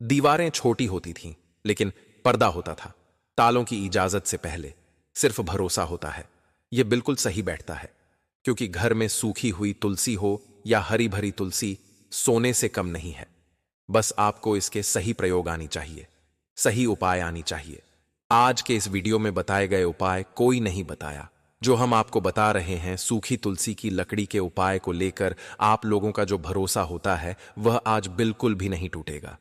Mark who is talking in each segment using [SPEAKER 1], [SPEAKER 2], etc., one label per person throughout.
[SPEAKER 1] दीवारें छोटी होती थीं, लेकिन पर्दा होता था। तालों की इजाजत से पहले सिर्फ भरोसा होता है। यह बिल्कुल सही बैठता है, क्योंकि घर में सूखी हुई तुलसी हो या हरी भरी तुलसी, सोने से कम नहीं है। बस आपको इसके सही प्रयोग आनी चाहिए, सही उपाय आनी चाहिए। आज के इस वीडियो में बताए गए उपाय कोई नहीं बताया। जो हम आपको बता रहे हैं, सूखी तुलसी की लकड़ी के उपाय को लेकर आप लोगों का जो भरोसा होता है वह आज बिल्कुल भी नहीं टूटेगा।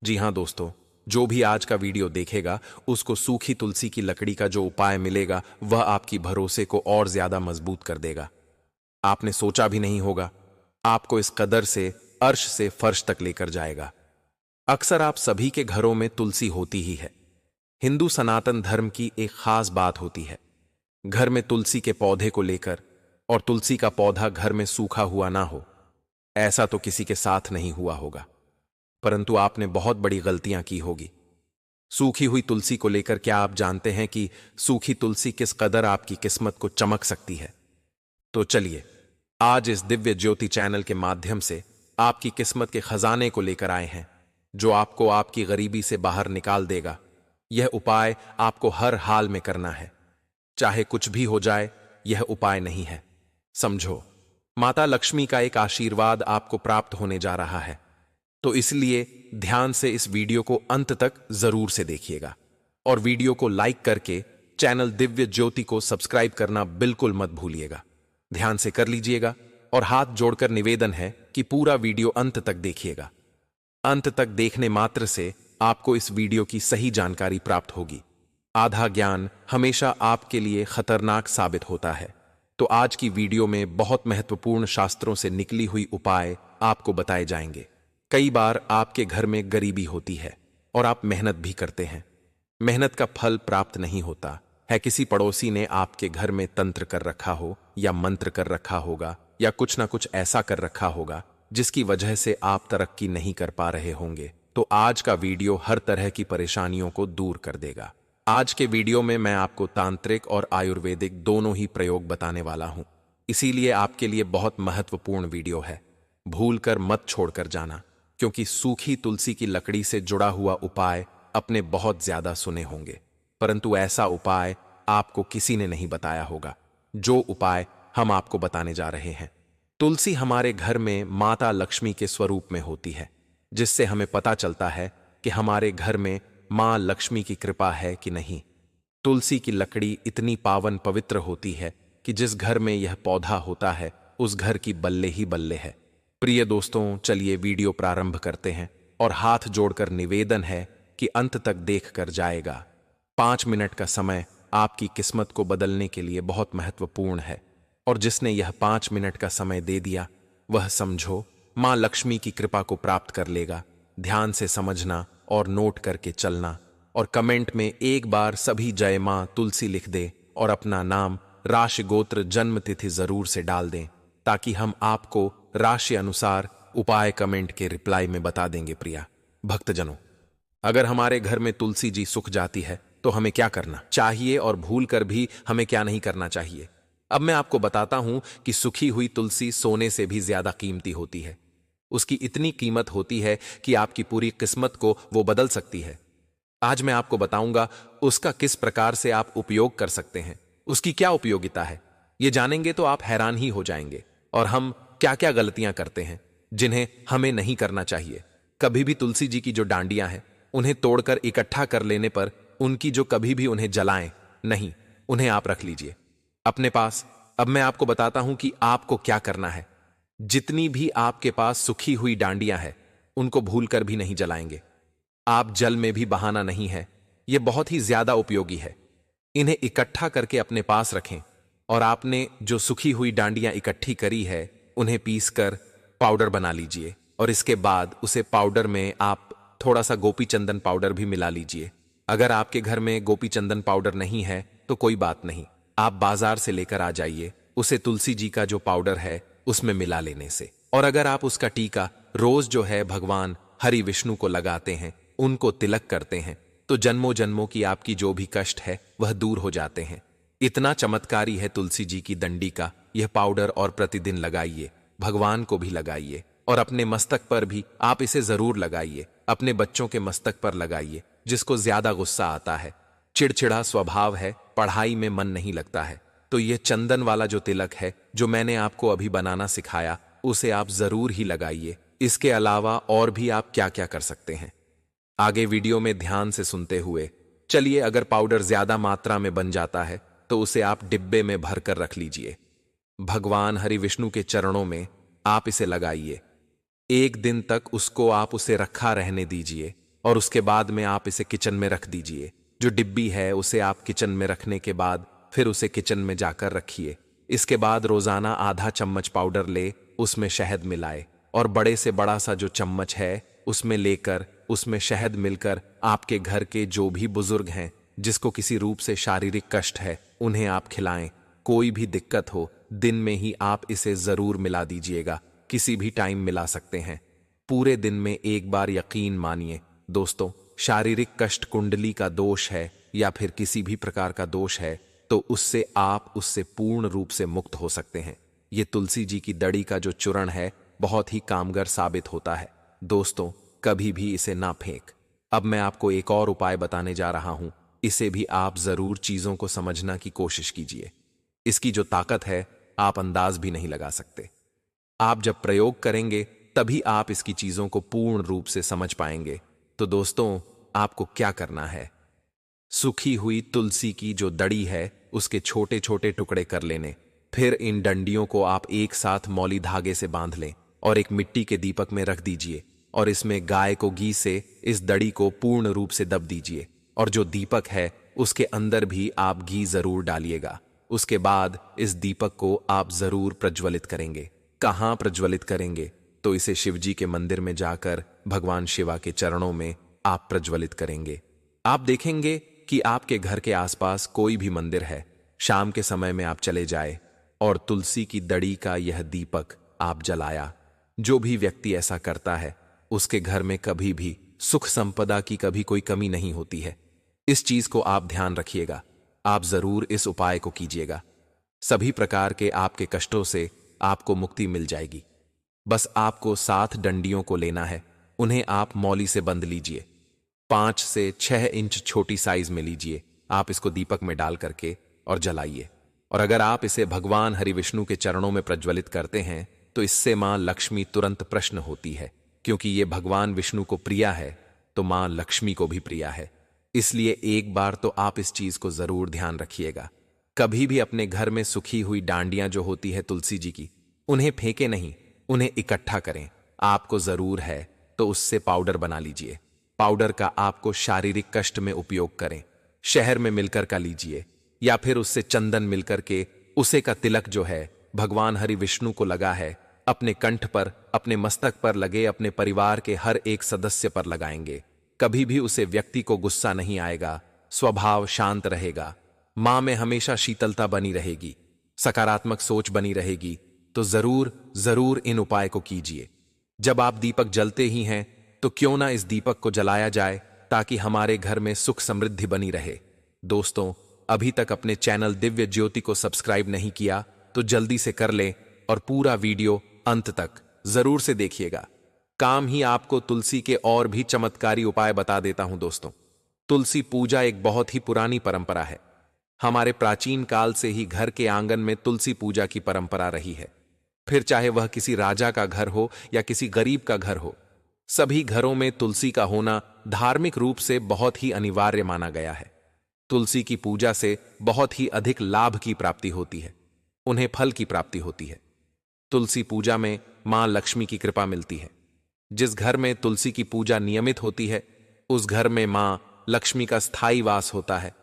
[SPEAKER 1] जी हां दोस्तों, जो भी आज का वीडियो देखेगा उसको सूखी तुलसी की लकड़ी का जो उपाय मिलेगा वह आपकी भरोसे को और ज्यादा मजबूत कर देगा। आपने सोचा भी नहीं होगा, आपको इस कदर से अर्श से फर्श तक लेकर जाएगा। अक्सर आप सभी के घरों में तुलसी होती ही है। हिंदू सनातन धर्म की एक खास बात होती है, घर में तुलसी के पौधे को लेकर, और तुलसी का पौधा घर में सूखा हुआ ना हो। ऐसा तो किसी के साथ नहीं हुआ होगा, परंतु आपने बहुत बड़ी गलतियां की होगी। सूखी हुई तुलसी को लेकर क्या आप जानते हैं कि सूखी तुलसी किस कदर आपकी किस्मत को चमक सकती है? तो चलिए, आज इस दिव्य ज्योति चैनल के माध्यम से आपकी किस्मत के खजाने को लेकर आए हैं, जो आपको आपकी गरीबी से बाहर निकाल देगा। यह उपाय आपको हर हाल में करना है, चाहे कुछ भी हो जाए। यह उपाय नहीं है, समझो। माता लक्ष्मी का एक आशीर्वाद आपको प्राप्त होने जा रहा है, तो इसलिए ध्यान से इस वीडियो को अंत तक जरूर से देखिएगा, और वीडियो को लाइक करके चैनल दिव्य ज्योति को सब्सक्राइब करना बिल्कुल मत भूलिएगा। ध्यान से कर लीजिएगा, और हाथ जोड़कर निवेदन है कि पूरा वीडियो अंत तक देखिएगा। अंत तक देखने मात्र से आपको इस वीडियो की सही जानकारी प्राप्त होगी। आधा ज्ञान हमेशा आपके लिए खतरनाक साबित होता है। तो आज की वीडियो में बहुत महत्वपूर्ण शास्त्रों से निकली हुई उपाय आपको बताए जाएंगे। कई बार आपके घर में गरीबी होती है और आप मेहनत भी करते हैं, मेहनत का फल प्राप्त नहीं होता है। किसी पड़ोसी ने आपके घर में तंत्र कर रखा हो, या मंत्र कर रखा होगा, या कुछ ना कुछ ऐसा कर रखा होगा जिसकी वजह से आप तरक्की नहीं कर पा रहे होंगे। तो आज का वीडियो हर तरह की परेशानियों को दूर कर देगा। आज के वीडियो में मैं आपको तांत्रिक और आयुर्वेदिक दोनों ही प्रयोग बताने वाला हूं, इसीलिए आपके लिए बहुत महत्वपूर्ण वीडियो है। भूलकर मत छोड़कर जाना, क्योंकि सूखी तुलसी की लकड़ी से जुड़ा हुआ उपाय अपने बहुत ज्यादा सुने होंगे, परंतु ऐसा उपाय आपको किसी ने नहीं बताया होगा, जो उपाय हम आपको बताने जा रहे हैं। तुलसी हमारे घर में माता लक्ष्मी के स्वरूप में होती है, जिससे हमें पता चलता है कि हमारे घर में मां लक्ष्मी की कृपा है कि नहीं। तुलसी की लकड़ी इतनी पावन पवित्र होती है कि जिस घर में यह पौधा होता है उस घर की बल्ले ही बल्ले है। प्रिय दोस्तों, चलिए वीडियो प्रारंभ करते हैं, और हाथ जोड़कर निवेदन है कि अंत तक देख कर जाएगा। 5 मिनट का समय आपकी किस्मत को बदलने के लिए बहुत महत्वपूर्ण है, और जिसने यह 5 मिनट का समय दे दिया वह समझो मां लक्ष्मी की कृपा को प्राप्त कर लेगा। ध्यान से समझना और नोट करके चलना, और कमेंट में एक बार सभी जय मां तुलसी लिख दे, और अपना नाम, राशि, गोत्र, जन्म तिथि जरूर से डाल दें, ताकि हम आपको राशि अनुसार उपाय कमेंट के रिप्लाई में बता देंगे। प्रिया भक्तजनों, अगर हमारे घर में तुलसी जी सूख जाती है तो हमें क्या करना चाहिए, और भूल कर भी हमें क्या नहीं करना चाहिए? अब मैं आपको बताता हूं कि सूखी हुई तुलसी सोने से भी ज्यादा कीमती होती है। उसकी इतनी कीमत होती है कि आपकी पूरी किस्मत को वो बदल सकती है। आज मैं आपको बताऊंगा उसका किस प्रकार से आप उपयोग कर सकते हैं, उसकी क्या उपयोगिता है। ये जानेंगे तो आप हैरान ही हो जाएंगे, और हम क्या क्या गलतियां करते हैं जिन्हें हमें नहीं करना चाहिए। कभी भी तुलसी जी की जो डांडियां हैं उन्हें तोड़कर इकट्ठा कर लेने पर उनकी जो कभी भी उन्हें जलाएं नहीं, उन्हें आप रख लीजिए अपने पास। अब मैं आपको बताता हूं कि आपको क्या करना है। जितनी भी आपके पास सूखी हुई डांडियां हैं उनको भूलकर भी नहीं जलाएंगे। आप जल में भी बहाना नहीं है, यह बहुत ही ज्यादा उपयोगी है। इन्हें इकट्ठा करके अपने पास रखें, और आपने जो सूखी हुई डांडियां इकट्ठी करी है उन्हें पीसकर पाउडर बना लीजिए, और इसके बाद उसे पाउडर में आप थोड़ा सा गोपी चंदन पाउडर भी मिला लीजिए। अगर आपके घर में गोपी चंदन पाउडर नहीं है तो कोई बात नहीं, आप बाजार से लेकर आ जाइए उसे। तुलसी जी का जो पाउडर है उसमें मिला लेने से, और अगर आप उसका टीका रोज जो है भगवान हरि विष्णु को लगाते हैं, उनको तिलक करते हैं, तो जन्मों जन्मों की आपकी जो भी कष्ट है वह दूर हो जाते हैं। इतना चमत्कारी है तुलसी जी की दंडी का यह पाउडर, और प्रतिदिन लगाइए, भगवान को भी लगाइए, और अपने मस्तक पर भी आप इसे जरूर लगाइए। अपने बच्चों के मस्तक पर लगाइए जिसको ज्यादा गुस्सा आता है, चिड़चिड़ा स्वभाव है, पढ़ाई में मन नहीं लगता है, तो ये चंदन वाला जो तिलक है जो मैंने आपको अभी बनाना सिखाया उसे आप जरूर ही लगाइए। इसके अलावा और भी आप क्या क्या कर सकते हैं आगे वीडियो में ध्यान से सुनते हुए चलिए। अगर पाउडर ज्यादा मात्रा में बन जाता है तो उसे आप डिब्बे में भरकर रख लीजिए। भगवान हरि विष्णु के चरणों में आप इसे लगाइए। एक दिन तक उसको आप उसे रखा रहने दीजिए और उसके बाद में आप इसे किचन में रख दीजिए। जो डिब्बी है उसे आप किचन में रखने के बाद फिर उसे किचन में जाकर रखिए। इसके बाद रोजाना आधा चम्मच पाउडर ले, उसमें शहद मिलाए और बड़े से बड़ा सा जो चम्मच है उसमें लेकर उसमें शहद मिलकर आपके घर के जो भी बुजुर्ग हैं जिसको किसी रूप से शारीरिक कष्ट है उन्हें आप खिलाएं। कोई भी दिक्कत हो दिन में ही आप इसे जरूर मिला दीजिएगा, किसी भी टाइम मिला सकते हैं। पूरे दिन में एक बार यकीन मानिए दोस्तों, शारीरिक कष्ट कुंडली का दोष है या फिर किसी भी प्रकार का दोष है तो उससे आप उससे पूर्ण रूप से मुक्त हो सकते हैं। ये तुलसी जी की दड़ी का जो चूर्ण है बहुत ही कामगर साबित होता है। दोस्तों कभी भी इसे ना फेंक। अब मैं आपको एक और उपाय बताने जा रहा हूं, इसे भी आप जरूर चीजों को समझना की कोशिश कीजिए। इसकी जो ताकत है आप अंदाज भी नहीं लगा सकते। आप जब प्रयोग करेंगे तभी आप इसकी चीजों को पूर्ण रूप से समझ पाएंगे। तो दोस्तों आपको क्या करना है, सूखी हुई तुलसी की जो दड़ी है उसके छोटे छोटे टुकड़े कर लेने, फिर इन डंडियों को आप एक साथ मौली धागे से बांध लें और एक मिट्टी के दीपक में रख दीजिए और इसमें गाय को घी से इस दड़ी को पूर्ण रूप से दब दीजिए और जो दीपक है उसके अंदर भी आप घी जरूर डालिएगा। उसके बाद इस दीपक को आप जरूर प्रज्वलित करेंगे। कहाँ प्रज्वलित करेंगे तो इसे शिवजी के मंदिर में जाकर भगवान शिवा के चरणों में आप प्रज्वलित करेंगे। आप देखेंगे कि आपके घर के आसपास कोई भी मंदिर है, शाम के समय में आप चले जाए और तुलसी की दड़ी का यह दीपक आप जलाया। जो भी व्यक्ति ऐसा करता है उसके घर में कभी भी सुख संपदा की कभी कोई कमी नहीं होती है। इस चीज को आप ध्यान रखिएगा, आप जरूर इस उपाय को कीजिएगा। सभी प्रकार के आपके कष्टों से आपको मुक्ति मिल जाएगी। बस आपको 7 डंडियों को लेना है, उन्हें आप मौली से बंध लीजिए। 5 से 6 इंच छोटी साइज में लीजिए। आप इसको दीपक में डाल करके और जलाइए। और अगर आप इसे भगवान हरि विष्णु के चरणों में प्रज्वलित करते हैं तो इससे मां लक्ष्मी तुरंत प्रसन्न होती है। क्योंकि ये भगवान विष्णु को प्रिया है तो मां लक्ष्मी को भी प्रिया है। इसलिए एक बार तो आप इस चीज को जरूर ध्यान रखिएगा। कभी भी अपने घर में सूखी हुई डांडियां जो होती है तुलसी जी की, उन्हें फेंके नहीं, उन्हें इकट्ठा करें। आपको जरूर है तो उससे पाउडर बना लीजिए। पाउडर का आपको शारीरिक कष्ट में उपयोग करें। शहर में मिलकर का लीजिए या फिर उससे चंदन मिलकर के उसे का तिलक जो है भगवान हरि विष्णु को लगा है, अपने कंठ पर, अपने मस्तक पर लगे, अपने परिवार के हर एक सदस्य पर लगाएंगे। कभी भी उसे व्यक्ति को गुस्सा नहीं आएगा, स्वभाव शांत रहेगा, मां में हमेशा शीतलता बनी रहेगी, सकारात्मक सोच बनी रहेगी। तो जरूर जरूर इन उपाय को कीजिए। जब आप दीपक जलते ही हैं तो क्यों ना इस दीपक को जलाया जाए ताकि हमारे घर में सुख समृद्धि बनी रहे। दोस्तों अभी तक अपने चैनल दिव्य ज्योति को सब्सक्राइब नहीं किया तो जल्दी से कर लें और पूरा वीडियो अंत तक जरूर से देखिएगा। काम ही आपको तुलसी के और भी चमत्कारी उपाय बता देता हूं। दोस्तों तुलसी पूजा एक बहुत ही पुरानी परंपरा है। हमारे प्राचीन काल से ही घर के आंगन में तुलसी पूजा की परंपरा रही है। फिर चाहे वह किसी राजा का घर हो या किसी गरीब का घर हो, सभी घरों में तुलसी का होना धार्मिक रूप से बहुत ही अनिवार्य माना गया है। तुलसी की पूजा से बहुत ही अधिक लाभ की प्राप्ति होती है, उन्हें फल की प्राप्ति होती है। तुलसी पूजा में मां लक्ष्मी की कृपा मिलती है। जिस घर में तुलसी की पूजा नियमित होती है उस घर में मां लक्ष्मी का स्थायी वास होता है,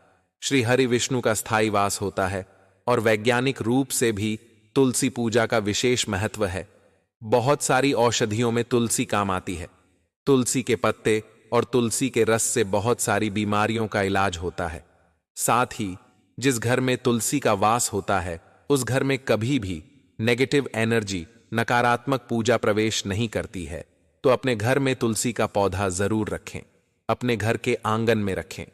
[SPEAKER 1] श्री हरि विष्णु का स्थायी वास होता है और वैज्ञानिक रूप से भी तुलसी पूजा का विशेष महत्व है। बहुत सारी औषधियों में तुलसी काम आती है। तुलसी के पत्ते और तुलसी के रस से बहुत सारी बीमारियों का इलाज होता है। साथ ही जिस घर में तुलसी का वास होता है उस घर में कभी भी नेगेटिव एनर्जी, नकारात्मक पूजा प्रवेश नहीं करती है। तो अपने घर में तुलसी का पौधा जरूर रखें, अपने घर के आंगन में रखें।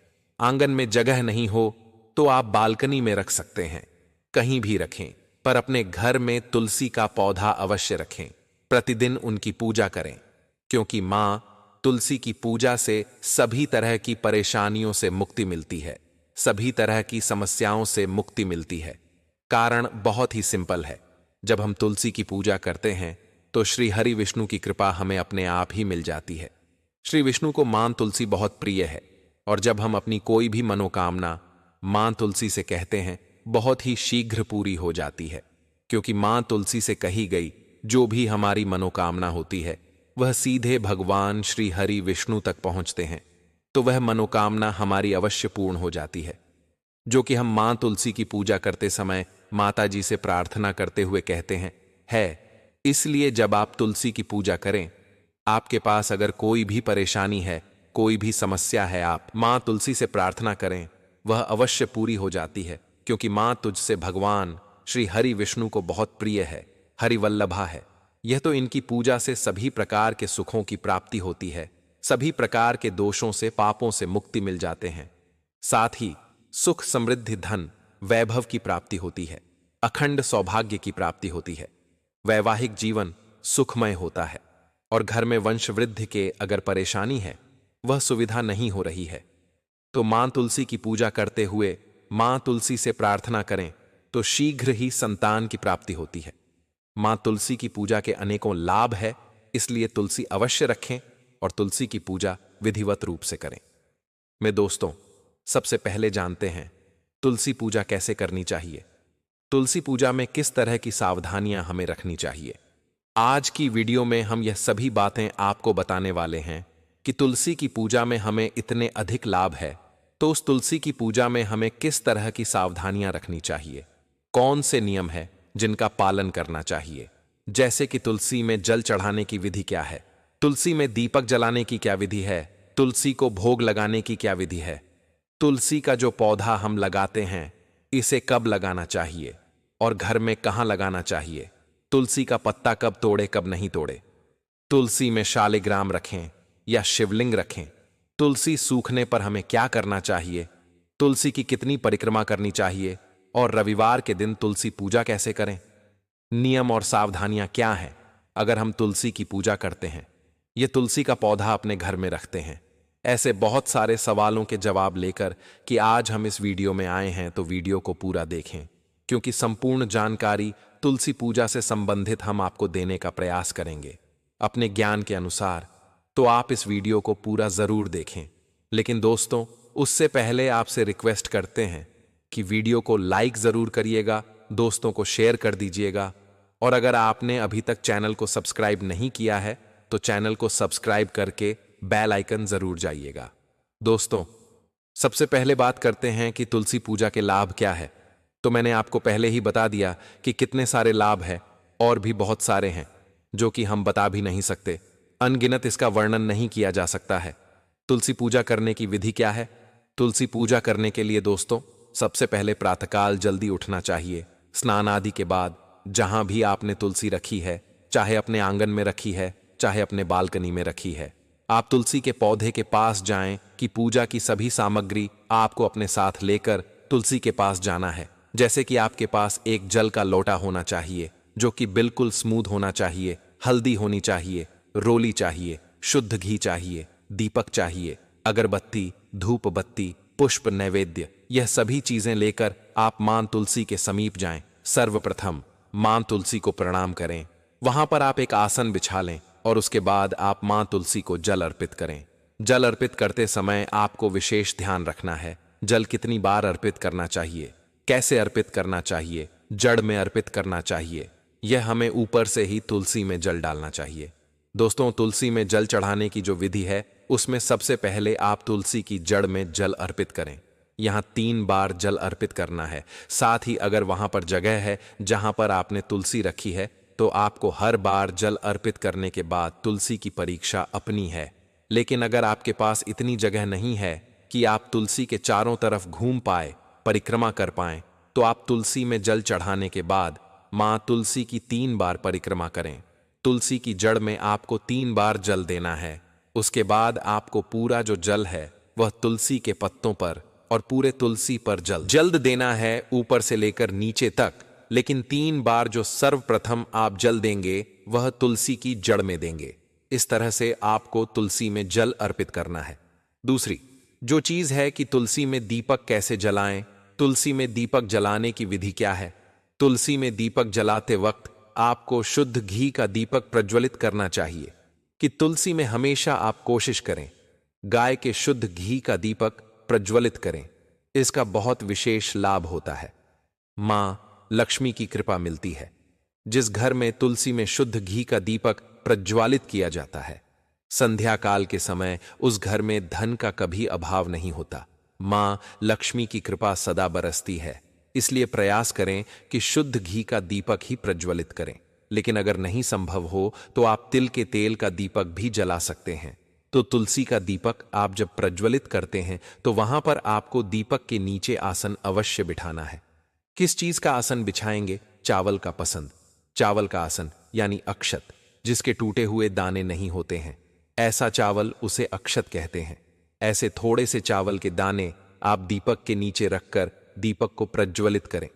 [SPEAKER 1] आंगन में जगह नहीं हो तो आप बालकनी में रख सकते हैं, कहीं भी रखें, पर अपने घर में तुलसी का पौधा अवश्य रखें। प्रतिदिन उनकी पूजा करें, क्योंकि मां तुलसी की पूजा से सभी तरह की परेशानियों से मुक्ति मिलती है, सभी तरह की समस्याओं से मुक्ति मिलती है। कारण बहुत ही सिंपल है। जब हम तुलसी की पूजा करते हैं तो श्री हरि विष्णु की कृपा हमें अपने आप ही मिल जाती है। श्री विष्णु को मां तुलसी बहुत प्रिय है, और जब हम अपनी कोई भी मनोकामना मां तुलसी से कहते हैं, बहुत ही शीघ्र पूरी हो जाती है, क्योंकि मां तुलसी से कही गई जो भी हमारी मनोकामना होती है वह सीधे भगवान श्री हरि विष्णु तक पहुंचते हैं, तो वह मनोकामना हमारी अवश्य पूर्ण हो जाती है। जो कि हम मां तुलसी की पूजा करते समय माता जी से प्रार्थना करते हुए कहते हैं है। इसलिए जब आप तुलसी की पूजा करें, आपके पास अगर कोई भी परेशानी है, कोई भी समस्या है, आप मां तुलसी से प्रार्थना करें, वह अवश्य पूरी हो जाती है, क्योंकि मां तुझसे भगवान श्री हरि विष्णु को बहुत प्रिय है, हरिवल्लभा है। यह तो इनकी पूजा से सभी प्रकार के सुखों की प्राप्ति होती है, सभी प्रकार के दोषों से, पापों से मुक्ति मिल जाते हैं। साथ ही सुख, समृद्धि, धन, वैभव की प्राप्ति होती है, अखंड सौभाग्य की प्राप्ति होती है, वैवाहिक जीवन सुखमय होता है, और घर में वंश वृद्धि के अगर परेशानी है, वह सुविधा नहीं हो रही है, तो मां तुलसी की पूजा करते हुए मां तुलसी से प्रार्थना करें तो शीघ्र ही संतान की प्राप्ति होती है। मां तुलसी की पूजा के अनेकों लाभ है, इसलिए तुलसी अवश्य रखें और तुलसी की पूजा विधिवत रूप से करें। मैं दोस्तों, सबसे पहले जानते हैं तुलसी पूजा कैसे करनी चाहिए, तुलसी पूजा में किस तरह की सावधानियां हमें रखनी चाहिए। आज की वीडियो में हम यह सभी बातें आपको बताने वाले हैं कि तुलसी की पूजा में हमें इतने अधिक लाभ है, तो उस तुलसी की पूजा में हमें किस तरह की सावधानियां रखनी चाहिए, कौन से नियम है जिनका पालन करना चाहिए। जैसे कि तुलसी में जल चढ़ाने की विधि क्या है, तुलसी में दीपक जलाने की क्या विधि है, तुलसी को भोग लगाने की क्या विधि है, तुलसी का जो पौधा हम लगाते हैं इसे कब लगाना चाहिए और घर में कहां लगाना चाहिए, तुलसी का पत्ता कब तोड़े कब नहीं तोड़े, तुलसी में शालिग्राम रखें या शिवलिंग रखें, तुलसी सूखने पर हमें क्या करना चाहिए, तुलसी की कितनी परिक्रमा करनी चाहिए, और रविवार के दिन तुलसी पूजा कैसे करें। नियम और सावधानियां क्या हैं अगर हम तुलसी की पूजा करते हैं, ये तुलसी का पौधा अपने घर में रखते हैं। ऐसे बहुत सारे सवालों के जवाब लेकर कि आज हम इस वीडियो में आए हैं, तो वीडियो को पूरा देखें, क्योंकि संपूर्ण जानकारी तुलसी पूजा से संबंधित हम आपको देने का प्रयास करेंगे अपने ज्ञान के अनुसार। तो आप इस वीडियो को पूरा जरूर देखें। लेकिन दोस्तों, उससे पहले आपसे रिक्वेस्ट करते हैं कि वीडियो को लाइक जरूर करिएगा, दोस्तों को शेयर कर दीजिएगा, और अगर आपने अभी तक चैनल को सब्सक्राइब नहीं किया है तो चैनल को सब्सक्राइब करके बेल आइकन जरूर जाइएगा। दोस्तों, सबसे पहले बात करते हैं कि तुलसी पूजा के लाभ क्या है। तो मैंने आपको पहले ही बता दिया कि कितने सारे लाभ हैं, और भी बहुत सारे हैं जो कि हम बता भी नहीं सकते, अनगिनत इसका वर्णन नहीं किया जा सकता है। तुलसी पूजा करने की विधि क्या है। तुलसी पूजा करने के लिए दोस्तों, सबसे पहले प्रातःकाल जल्दी उठना चाहिए। स्नान आदि के बाद जहां भी आपने तुलसी रखी है, चाहे अपने आंगन में रखी है, चाहे अपने बालकनी में रखी है, आप तुलसी के पौधे के पास जाएं कि पूजा की सभी सामग्री आपको अपने साथ लेकर तुलसी के पास जाना है। जैसे कि आपके पास एक जल का लोटा होना चाहिए जो कि बिल्कुल स्मूथ होना चाहिए, हल्दी होनी चाहिए, रोली चाहिए, शुद्ध घी चाहिए, दीपक चाहिए, अगरबत्ती, धूप बत्ती, पुष्प, नैवेद्य, यह सभी चीजें लेकर आप मां तुलसी के समीप जाएं। सर्वप्रथम मां तुलसी को प्रणाम करें, वहां पर आप एक आसन बिछा लें और उसके बाद आप मां तुलसी को जल अर्पित करें। जल अर्पित करते समय आपको विशेष ध्यान रखना है, जल कितनी बार अर्पित करना चाहिए, कैसे अर्पित करना चाहिए, जड़ में अर्पित करना चाहिए, यह हमें ऊपर से ही तुलसी में जल डालना चाहिए। दोस्तों, तुलसी में जल चढ़ाने की जो विधि है उसमें सबसे पहले आप तुलसी की जड़ में जल अर्पित करें। यहां 3 बार जल अर्पित करना है। साथ ही अगर वहां पर जगह है जहां पर आपने तुलसी रखी है तो आपको हर बार जल अर्पित करने के बाद तुलसी की परीक्षा अपनी है। लेकिन अगर आपके पास इतनी जगह नहीं है कि आप तुलसी के चारों तरफ घूम पाए, परिक्रमा कर पाएं, तो आप तुलसी में जल चढ़ाने के बाद मां तुलसी की 3 बार परिक्रमा करें। तुलसी की जड़ में आपको 3 बार जल देना है। उसके बाद आपको पूरा जो जल है वह तुलसी के पत्तों पर और पूरे तुलसी पर जल्द देना है, ऊपर से लेकर नीचे तक। लेकिन 3 बार जो सर्वप्रथम आप जल देंगे वह तुलसी की जड़ में देंगे। इस तरह से आपको तुलसी में जल अर्पित करना है। दूसरी जो चीज है कि तुलसी में दीपक कैसे जलाएं, तुलसी में दीपक जलाने की विधि क्या है। तुलसी में दीपक जलाते वक्त आपको शुद्ध घी का दीपक प्रज्वलित करना चाहिए कि तुलसी में हमेशा आप कोशिश करें गाय के शुद्ध घी का दीपक प्रज्वलित करें। इसका बहुत विशेष लाभ होता है। मां लक्ष्मी की कृपा मिलती है। जिस घर में तुलसी में शुद्ध घी का दीपक प्रज्वालित किया जाता है, संध्या काल के समय उस घर में धन का कभी अभाव नहीं होता। मां लक्ष्मी की कृपा सदा बरसती है। इसलिए प्रयास करें कि शुद्ध घी का दीपक ही प्रज्वलित करें। लेकिन अगर नहीं संभव हो तो आप तिल के तेल का दीपक भी जला सकते हैं। तो तुलसी का दीपक आप जब प्रज्वलित करते हैं तो वहां पर आपको दीपक के नीचे आसन अवश्य बिठाना है। किस चीज का आसन बिछाएंगे? चावल का पसंद, चावल का आसन यानी अक्षत, जिसके टूटे हुए दाने नहीं होते हैं, ऐसा चावल उसे अक्षत कहते हैं। ऐसे थोड़े से चावल के दाने आप दीपक के नीचे रखकर दीपक को प्रज्वलित करें।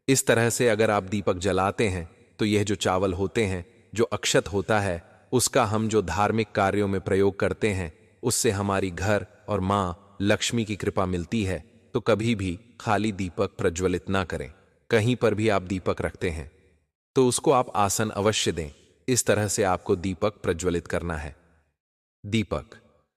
[SPEAKER 1] इस तरह से अगर आप दीपक जलाते हैं तो यह जो चावल होते हैं, जो अक्षत होता है, उसका हम जो धार्मिक कार्यों में प्रयोग करते हैं, उससे हमारी घर और मां लक्ष्मी की कृपा मिलती है। तो कभी भी खाली दीपक प्रज्वलित ना करें। कहीं पर भी आप दीपक रखते हैं तो उसको आप आसन अवश्य दें। इस तरह से आपको दीपक प्रज्वलित करना है। दीपक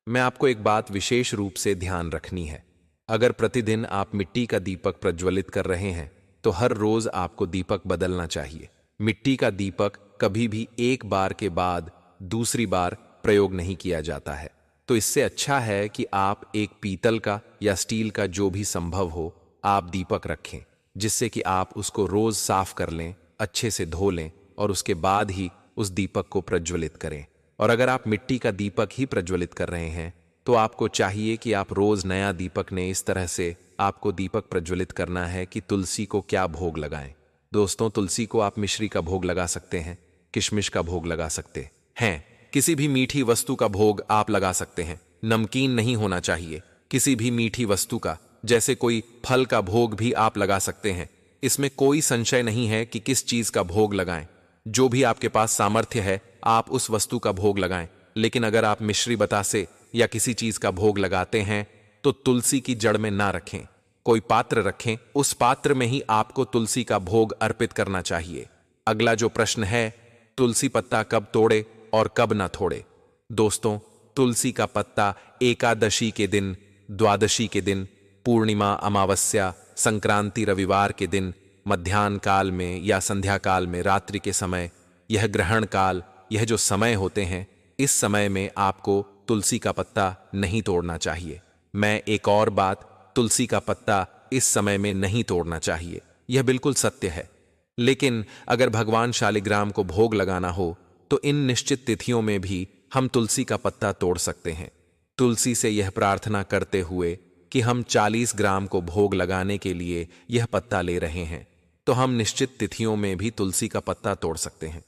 [SPEAKER 1] में आपको एक बात विशेष रूप से ध्यान रखनी है। अगर प्रतिदिन आप मिट्टी का दीपक प्रज्वलित कर रहे हैं तो हर रोज आपको दीपक बदलना चाहिए। मिट्टी का दीपक कभी भी एक बार के बाद दूसरी बार प्रयोग नहीं किया जाता है। तो इससे अच्छा है कि आप एक पीतल का या स्टील का, जो भी संभव हो, आप दीपक रखें, जिससे कि आप उसको रोज साफ कर लें, अच्छे से धो लें और उसके बाद ही उस दीपक को प्रज्वलित करें। और अगर आप मिट्टी का दीपक ही प्रज्वलित कर रहे हैं तो आपको चाहिए कि आप रोज नया दीपक ने इस तरह से आपको दीपक प्रज्वलित करना है कि तुलसी को क्या भोग लगाएं। दोस्तों, तुलसी को आप मिश्री का भोग लगा सकते हैं, किशमिश का भोग लगा सकते हैं, किसी भी मीठी वस्तु का भोग आप लगा सकते हैं। नमकीन नहीं होना चाहिए, किसी भी मीठी वस्तु का, जैसे कोई फल का भोग भी आप लगा सकते हैं। इसमें कोई संशय नहीं है कि किस चीज का भोग लगाएं। जो भी आपके पास सामर्थ्य है आप उस वस्तु का भोग लगाएं। लेकिन अगर आप मिश्री बतासे या किसी चीज का भोग लगाते हैं तो तुलसी की जड़ में ना रखें। कोई पात्र रखें, उस पात्र में ही आपको तुलसी का भोग अर्पित करना चाहिए। अगला जो प्रश्न है, तुलसी पत्ता कब तोड़े और कब ना तोड़े। दोस्तों, तुलसी का पत्ता एकादशी के दिन, द्वादशी के दिन, पूर्णिमा, अमावस्या, संक्रांति, रविवार के दिन, मध्याह्न काल में या संध्या काल में, रात्रि के समय, यह ग्रहण काल, यह जो समय होते हैं, इस समय में आपको तुलसी का पत्ता नहीं तोड़ना चाहिए। मैं एक और बात, तुलसी का पत्ता इस समय में नहीं तोड़ना चाहिए, यह बिल्कुल सत्य है। लेकिन अगर भगवान शालिग्राम को भोग लगाना हो तो इन निश्चित तिथियों में भी हम तुलसी का पत्ता तोड़ सकते हैं। तुलसी से यह प्रार्थना करते हुए कि हम 40 ग्राम को भोग लगाने के लिए यह पत्ता ले रहे हैं, तो हम निश्चित तिथियों में भी तुलसी का पत्ता तोड़ सकते हैं।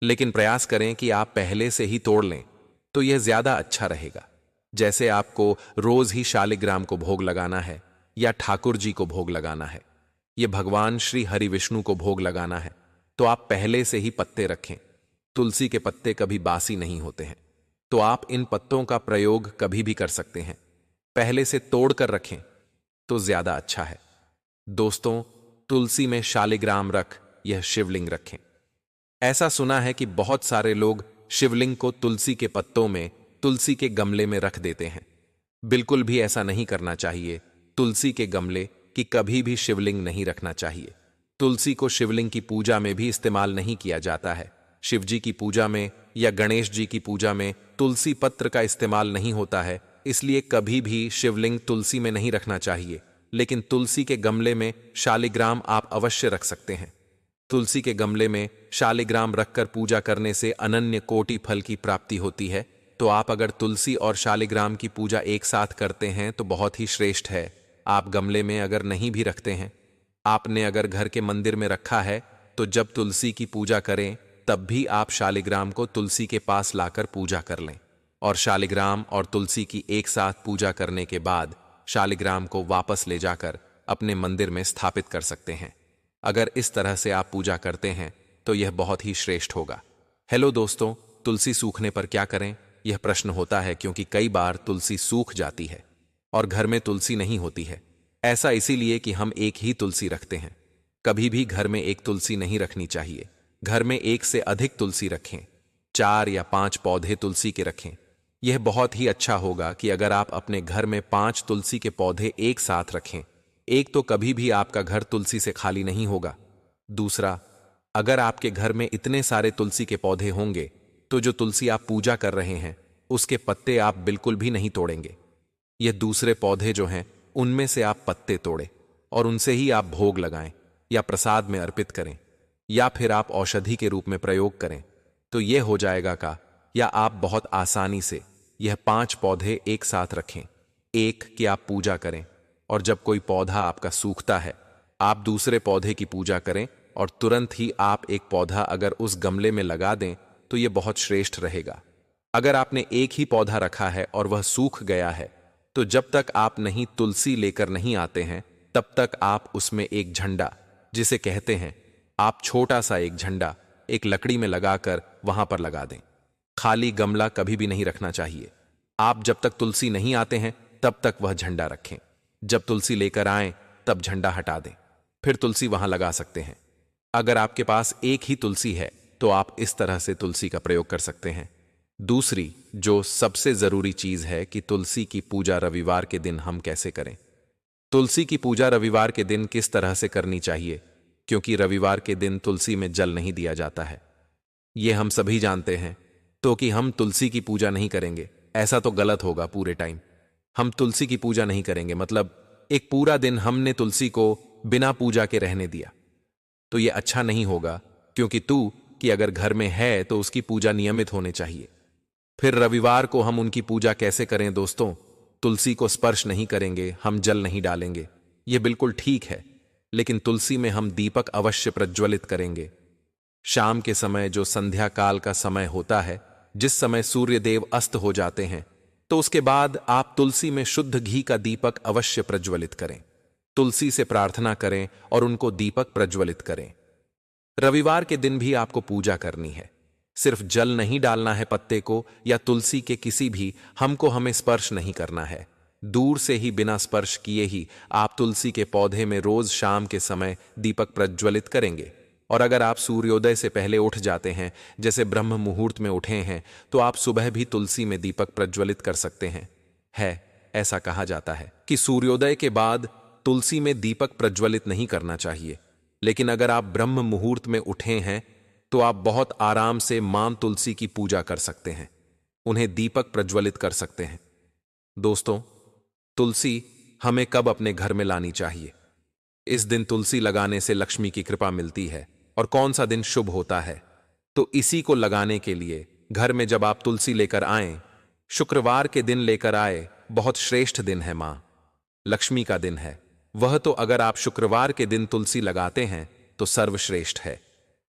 [SPEAKER 1] लेकिन प्रयास करें कि आप पहले से ही तोड़ लें, तो यह ज्यादा अच्छा रहेगा। जैसे आपको रोज ही शालिग्राम को भोग लगाना है या ठाकुर जी को भोग लगाना है, यह भगवान श्री हरि विष्णु को भोग लगाना है, तो आप पहले से ही पत्ते रखें। तुलसी के पत्ते कभी बासी नहीं होते हैं, तो आप इन पत्तों का प्रयोग कभी भी कर सकते हैं। पहले से तोड़ कर रखें तो ज्यादा अच्छा है। दोस्तों, तुलसी में शालिग्राम रख, यह शिवलिंग रखें। ऐसा सुना है कि बहुत सारे लोग शिवलिंग को तुलसी के पत्तों में, तुलसी के गमले में रख देते हैं। बिल्कुल भी ऐसा नहीं करना चाहिए। तुलसी के गमले की कभी भी शिवलिंग नहीं रखना चाहिए। तुलसी को शिवलिंग की पूजा में भी इस्तेमाल नहीं किया जाता है। शिव जी की पूजा में या गणेश जी की पूजा में तुलसी पत्र का इस्तेमाल नहीं होता है, इसलिए कभी भी शिवलिंग तुलसी में नहीं रखना चाहिए। लेकिन तुलसी के गमले में शालिग्राम आप अवश्य रख सकते हैं। तुलसी के गमले में शालिग्राम रखकर पूजा करने से अनन्य कोटि फल की प्राप्ति होती है। तो आप अगर तुलसी और शालिग्राम की पूजा एक साथ करते हैं तो बहुत ही श्रेष्ठ है। आप गमले में अगर नहीं भी रखते हैं, आपने अगर घर के मंदिर में रखा है, तो जब तुलसी की पूजा करें तब भी आप शालिग्राम को तुलसी के पास लाकर पूजा कर लें। और शालिग्राम और तुलसी की एक साथ पूजा करने के बाद शालिग्राम को वापस ले जाकर अपने मंदिर में स्थापित कर सकते हैं। अगर इस तरह से आप पूजा करते हैं तो यह बहुत ही श्रेष्ठ होगा। हेलो दोस्तों, तुलसी सूखने पर क्या करें? यह प्रश्न होता है क्योंकि कई बार तुलसी सूख जाती है और घर में तुलसी नहीं होती है। ऐसा इसीलिए कि हम एक ही तुलसी रखते हैं। कभी भी घर में एक तुलसी नहीं रखनी चाहिए। घर में एक से अधिक तुलसी रखें। 4 या 5 पौधे तुलसी के रखें। यह बहुत ही अच्छा होगा कि अगर आप अपने घर में 5 तुलसी के पौधे एक साथ रखें। एक तो कभी भी आपका घर तुलसी से खाली नहीं होगा। दूसरा, अगर आपके घर में इतने सारे तुलसी के पौधे होंगे तो जो तुलसी आप पूजा कर रहे हैं उसके पत्ते आप बिल्कुल भी नहीं तोड़ेंगे। ये दूसरे पौधे जो हैं उनमें से आप पत्ते तोड़ें और उनसे ही आप भोग लगाएं या प्रसाद में अर्पित करें या फिर आप औषधि के रूप में प्रयोग करें तो यह हो जाएगा का। या आप बहुत आसानी से यह 5 पौधे एक साथ रखें। एक की आप पूजा करें और जब कोई पौधा आपका सूखता है आप दूसरे पौधे की पूजा करें और तुरंत ही आप एक पौधा अगर उस गमले में लगा दें तो यह बहुत श्रेष्ठ रहेगा। अगर आपने एक ही पौधा रखा है और वह सूख गया है तो जब तक आप नहीं तुलसी लेकर नहीं आते हैं तब तक आप उसमें एक झंडा, जिसे कहते हैं, आप छोटा सा एक झंडा एक लकड़ी में लगाकर वहां पर लगा दें। खाली गमला कभी भी नहीं रखना चाहिए। आप जब तक तुलसी नहीं आते हैं तब तक वह झंडा रखें। जब तुलसी लेकर आएं तब झंडा हटा दें, फिर तुलसी वहां लगा सकते हैं। अगर आपके पास एक ही तुलसी है तो आप इस तरह से तुलसी का प्रयोग कर सकते हैं। दूसरी जो सबसे जरूरी चीज है कि तुलसी की पूजा रविवार के दिन हम कैसे करें। तुलसी की पूजा रविवार के दिन किस तरह से करनी चाहिए, क्योंकि रविवार के दिन तुलसी में जल नहीं दिया जाता है। यह हम सभी जानते हैं। तो कि हम तुलसी की पूजा नहीं करेंगे ऐसा तो गलत होगा। पूरे टाइम हम तुलसी की पूजा नहीं करेंगे मतलब एक पूरा दिन हमने तुलसी को बिना पूजा के रहने दिया तो यह अच्छा नहीं होगा। क्योंकि कि अगर घर में है तो उसकी पूजा नियमित होने चाहिए। फिर रविवार को हम उनकी पूजा कैसे करें दोस्तों? तुलसी को स्पर्श नहीं करेंगे, हम जल नहीं डालेंगे, यह बिल्कुल ठीक है। लेकिन तुलसी में हम दीपक अवश्य प्रज्वलित करेंगे। शाम के समय जो संध्या काल का समय होता है, जिस समय सूर्य देव अस्त हो जाते हैं, तो उसके बाद आप तुलसी में शुद्ध घी का दीपक अवश्य प्रज्वलित करें। तुलसी से प्रार्थना करें और उनको दीपक प्रज्वलित करें। रविवार के दिन भी आपको पूजा करनी है। सिर्फ जल नहीं डालना है पत्ते को या तुलसी के किसी भी हमको हमें स्पर्श नहीं करना है। दूर से ही बिना स्पर्श किए ही आप तुलसी के पौधे में रोज शाम के समय दीपक प्रज्वलित करेंगे। और अगर आप सूर्योदय से पहले उठ जाते हैं, जैसे ब्रह्म मुहूर्त में उठे हैं, तो आप सुबह भी तुलसी में दीपक प्रज्वलित कर सकते हैं। ऐसा कहा जाता है कि सूर्योदय के बाद तुलसी में दीपक प्रज्वलित नहीं करना चाहिए। लेकिन अगर आप ब्रह्म मुहूर्त में उठे हैं तो आप बहुत आराम से मां तुलसी की पूजा कर सकते हैं, उन्हें दीपक प्रज्वलित कर सकते हैं। दोस्तों, तुलसी हमें कब अपने घर में लानी चाहिए? इस दिन तुलसी लगाने से लक्ष्मी की कृपा मिलती है। और कौन सा दिन शुभ होता है? तो इसी को लगाने के लिए घर में जब आप तुलसी लेकर आएं, शुक्रवार के दिन लेकर आए, बहुत श्रेष्ठ दिन है, मां लक्ष्मी का दिन है वह। तो अगर आप शुक्रवार के दिन तुलसी लगाते हैं तो सर्वश्रेष्ठ है।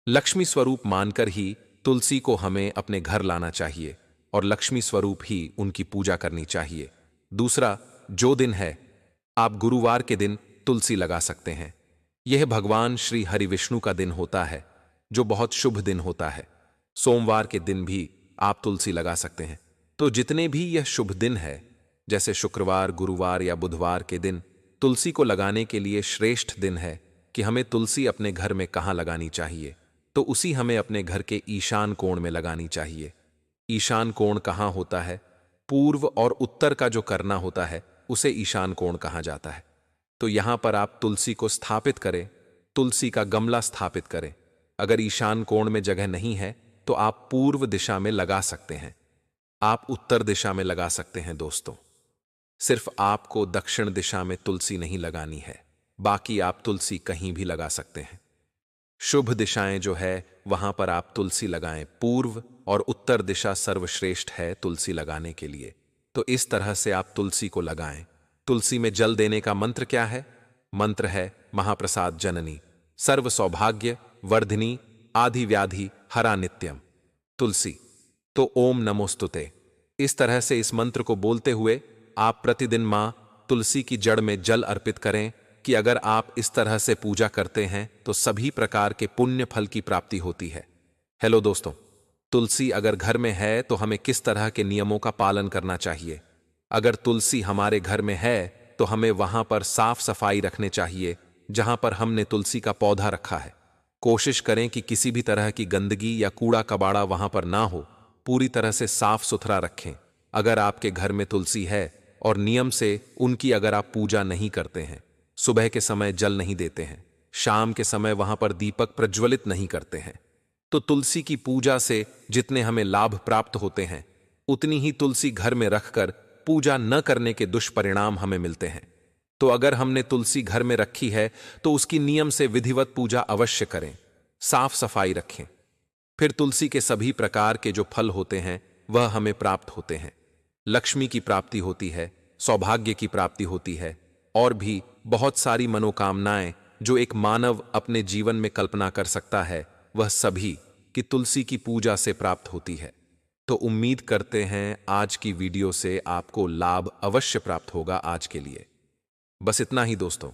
[SPEAKER 1] लक्ष्मी स्वरूप मानकर ही तुलसी को हमें अपने घर लाना चाहिए और लक्ष्मी स्वरूप ही उनकी पूजा करनी चाहिए। दूसरा जो दिन है, आप गुरुवार के दिन तुलसी लगा सकते हैं। यह भगवान श्री हरि विष्णु का दिन होता है, जो बहुत शुभ दिन होता है। सोमवार के दिन भी आप तुलसी लगा सकते हैं। तो जितने भी यह शुभ दिन है, जैसे शुक्रवार, गुरुवार या बुधवार के दिन, तुलसी को लगाने के लिए श्रेष्ठ दिन है कि हमें तुलसी अपने घर में कहाँ लगानी चाहिए। तो उसी हमें अपने घर के ईशान कोण में लगानी चाहिए। ईशान कोण कहाँ होता है? पूर्व और उत्तर का जो करना होता है उसे ईशान कोण कहा जाता है। तो यहां पर आप तुलसी को स्थापित करें, तुलसी का गमला स्थापित करें। अगर ईशान कोण में जगह नहीं है तो आप पूर्व दिशा में लगा सकते हैं, आप उत्तर दिशा में लगा सकते हैं। दोस्तों, सिर्फ आपको दक्षिण दिशा में तुलसी नहीं लगानी है, बाकी आप तुलसी कहीं भी लगा सकते हैं। शुभ दिशाएं जो है वहां पर आप तुलसी लगाएं। पूर्व और उत्तर दिशा सर्वश्रेष्ठ है तुलसी लगाने के लिए। तो इस तरह से आप तुलसी को लगाएं। तुलसी में जल देने का मंत्र क्या है? मंत्र है महाप्रसाद जननी, सर्व सौभाग्य वर्धिनी, आदि व्याधि हरा नित्यम तुलसी। तो ओम नमोस्तुते। इस तरह से इस मंत्र को बोलते हुए आप प्रतिदिन मां तुलसी की जड़ में जल अर्पित करें कि अगर आप इस तरह से पूजा करते हैं तो सभी प्रकार के पुण्य फल की प्राप्ति होती है। हेलो दोस्तों, तुलसी अगर घर में है तो हमें किस तरह के नियमों का पालन करना चाहिए? अगर तुलसी हमारे घर में है तो हमें वहां पर साफ सफाई रखने चाहिए। जहां पर हमने तुलसी का पौधा रखा है, कोशिश करें कि किसी भी तरह की गंदगी या कूड़ा कबाड़ा वहां पर ना हो। पूरी तरह से साफ सुथरा रखें। अगर आपके घर में तुलसी है और नियम से उनकी अगर आप पूजा नहीं करते हैं, सुबह के समय जल नहीं देते हैं, शाम के समय वहां पर दीपक प्रज्वलित नहीं करते हैं, तो तुलसी की पूजा से जितने हमें लाभ प्राप्त होते हैं, उतनी ही तुलसी घर में रखकर पूजा न करने के दुष्परिणाम हमें मिलते हैं। तो अगर हमने तुलसी घर में रखी है तो उसकी नियम से विधिवत पूजा अवश्य करें, साफ सफाई रखें। फिर तुलसी के सभी प्रकार के जो फल होते हैं वह हमें प्राप्त होते हैं। लक्ष्मी की प्राप्ति होती है, सौभाग्य की प्राप्ति होती है, और भी बहुत सारी मनोकामनाएं जो एक मानव अपने जीवन में कल्पना कर सकता है, वह सभी कि तुलसी की पूजा से प्राप्त होती है। तो उम्मीद करते हैं आज की वीडियो से आपको लाभ अवश्य प्राप्त होगा। आज के लिए बस इतना ही दोस्तों।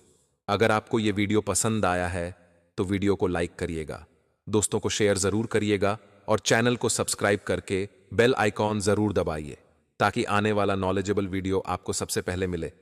[SPEAKER 1] अगर आपको ये वीडियो पसंद आया है तो वीडियो को लाइक करिएगा, दोस्तों को शेयर जरूर करिएगा और चैनल को सब्सक्राइब करके बेल आइकॉन जरूर दबाइए ताकि आने वाला नॉलेजेबल वीडियो आपको सबसे पहले मिले।